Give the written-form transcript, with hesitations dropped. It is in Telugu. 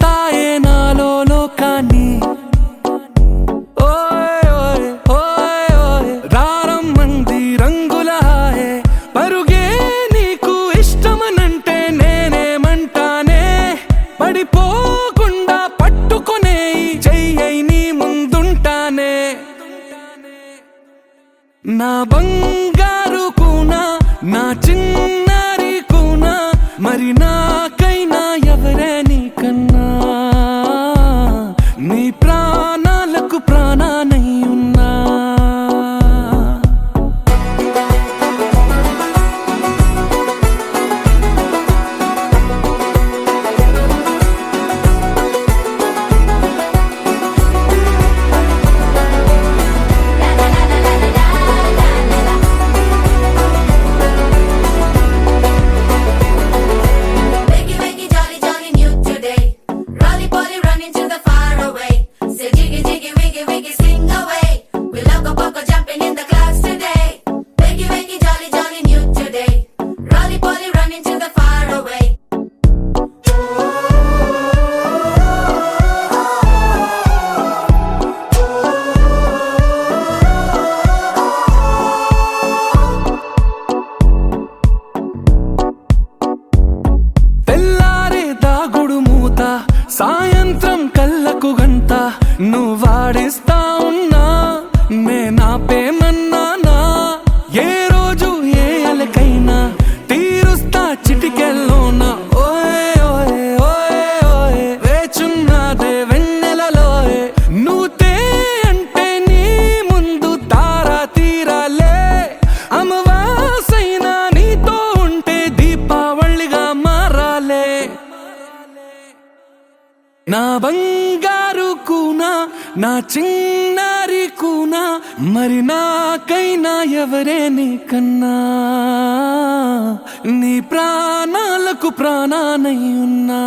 మార్చేస్తాయే నాలో లోకాన్ని. ఓయ్ ఓయ్ ఓయ్ ఓయ్ రారమ్మంది రంగుల హాయే, పరుగే నీకు ఇష్టమనంటే నేనేమంటానే. పడిపోకుండా పట్టుకునే చెయ్యై నీ ముందుంటానే. నా బంగారు కూనా, నా చిన్నారి కూనా, మరి నాకైనా ఎవరే నీకన్నా. నీ ప్రాణాలకు ప్రాణానై ఉన్నా. సాయంత్రం కళ్ళకు గంట నువ్వు వాడిస్తా ఉన్నా, నేనాపేమన్నానా. ఏ రోజు ఏ అలకైనా తీరుస్తా చిటికెల్లోనా. ఓయ్ ఓయ్ ఓయ్ ఓయ్ వేచున్నదే వెన్నెలలోయే, నువ్వుతే అంటే నీ ముందు తారా తీరాలే. అమవాసైనా నీతో ఉంటే దీపావళిగా మారాలే. నా బంగారు కూనా, నా చిన్నారి కూనా, మరి నాకైనా ఎవరే నీకన్నా. నీ ప్రాణాలకు ప్రాణానై ఉన్నా.